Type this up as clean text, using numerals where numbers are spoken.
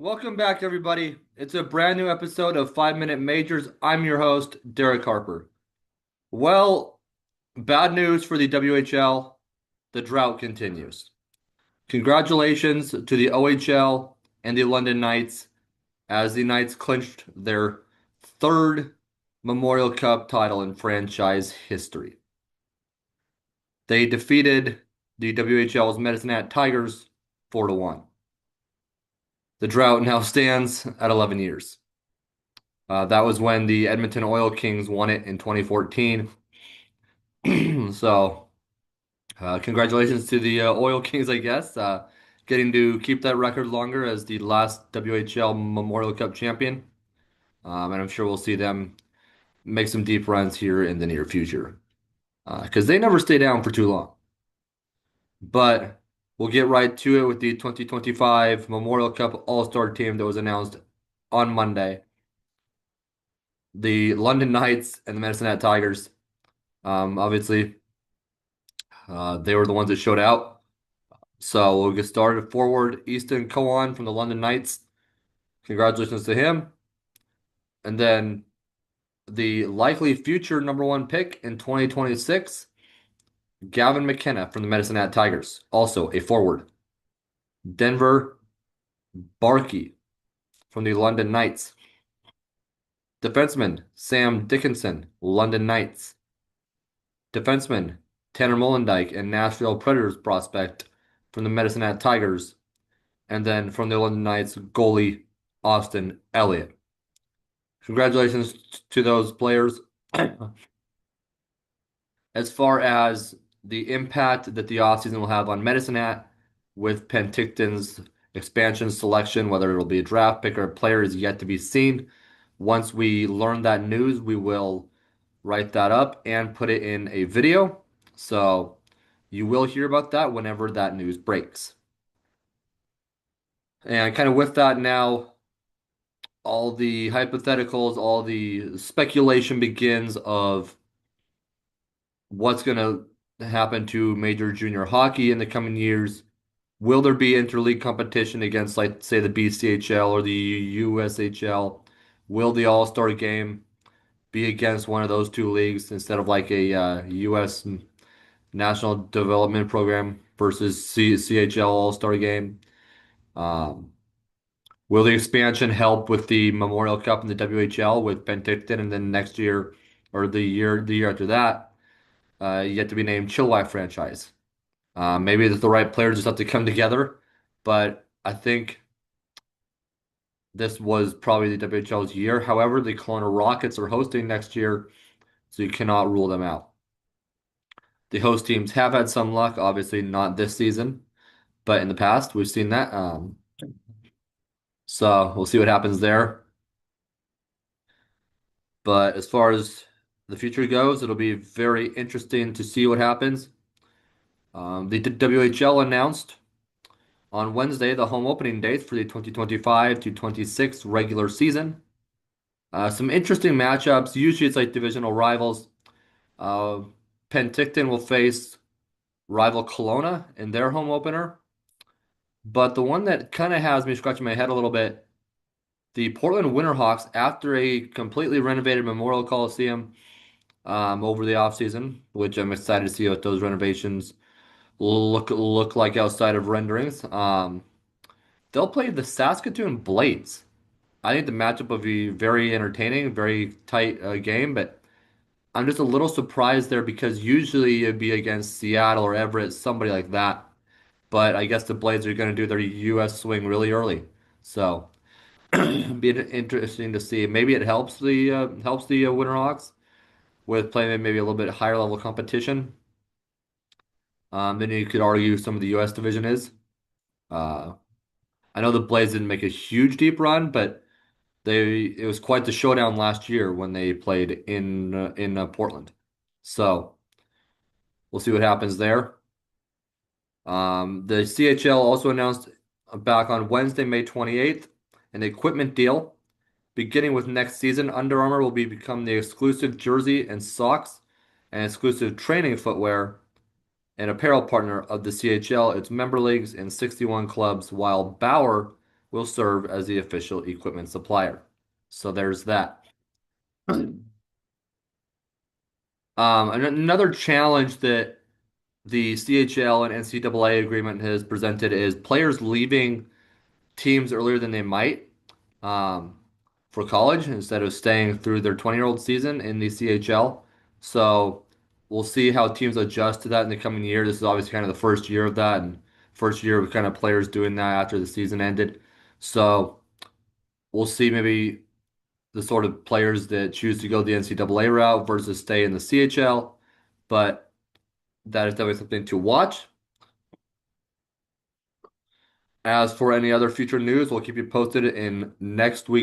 Welcome back, everybody. It's a brand new episode of 5 Minute Majors. I'm your host, Derek Harper. Well, bad news for the WHL. The drought continues. Congratulations to the OHL and the London Knights as the Knights clinched their third Memorial Cup title in franchise history. They defeated the WHL's Medicine Hat Tigers 4-1. The drought now stands at 11 years. That was when the Edmonton Oil Kings won it in 2014. So, congratulations to the Oil Kings, I guess, getting to keep that record longer as the last WHL Memorial Cup champion. And I'm sure we'll see them make some deep runs here in the near future because they never stay down for too long. But we'll get right to it with the 2025 Memorial Cup All-Star team that was announced on Monday. The London Knights and the Medicine Hat Tigers. Obviously, they were the ones that showed out. So we'll get started. Forward, Easton Cowan from the London Knights. Congratulations to him. And then the likely future number one pick in 2026, Gavin McKenna from the Medicine Hat Tigers. Also a forward. Denver Barkey from the London Knights. Defenseman, Sam Dickinson, London Knights. Defenseman, Tanner Molendyk and Nashville Predators prospect from the Medicine Hat Tigers. And then from the London Knights, goalie Austin Elliott. Congratulations to those players. As far as the impact that the offseason will have on Medicine Hat with Penticton's expansion selection, whether it'll be a draft pick or a player, is yet to be seen. Once we learn that news, we will write that up and put it in a video. So you will hear about that whenever that news breaks. And kind of with that now, all the hypotheticals, all the speculation begins of what's going to happen to major junior hockey in the coming years. Will there be interleague competition against, like, say, the BCHL or the USHL? Will the All-Star game be against one of those two leagues instead of like a US National Development Program versus CHL All-Star game? Um, Will the expansion help with the Memorial Cup and the WHL with Penticton, and then next year or the year after that, yet to be named Chilliwack franchise? Maybe the right players just have to come together, but I think this was probably the WHL's year. However, the Kelowna Rockets are hosting next year, so you cannot rule them out. The host teams have had some luck, obviously not this season, but in the past we've seen that. So we'll see what happens there. But as far as the future goes, it'll be very interesting to see what happens. The WHL announced on Wednesday the home opening dates for the 2025 to 26 regular season. Some interesting matchups. Usually it's like divisional rivals. Uh, Penticton will face rival Kelowna in their home opener. But the one that kind of has me scratching my head a little bit, the Portland Winterhawks, after a completely renovated Memorial Coliseum over the offseason, which I'm excited to see what those renovations look like outside of renderings. They'll play the Saskatoon Blades. I think the matchup will be very entertaining, very tight game, but I'm just a little surprised there because usually it'd be against Seattle or Everett, somebody like that. But I guess the Blades are going to do their U.S. swing really early, so be interesting to see. Maybe it helps the Winterhawks with playing maybe a little bit higher level competition. Then you could argue some of the U.S. division is. Uh, I know the Blades didn't make a huge deep run, but it was quite the showdown last year when they played in Portland. So we'll see what happens there. The CHL also announced back on Wednesday, May 28th, an equipment deal. Beginning with next season, Under Armour will become the exclusive jersey and socks and exclusive training footwear and apparel partner of the CHL, its member leagues, and 61 clubs, while Bauer will serve as the official equipment supplier. So there's that. And another challenge that the CHL and NCAA agreement has presented is players leaving teams earlier than they might um, for college instead of staying through their 20-year-old season in the CHL. So we'll see how teams adjust to that in the coming year. This is obviously kind of the first year of that, and first year of kind of players doing that after the season ended. So we'll see maybe the sort of players that choose to go the NCAA route versus stay in the CHL. But that is definitely something to watch. As for any other future news, we'll keep you posted in next week.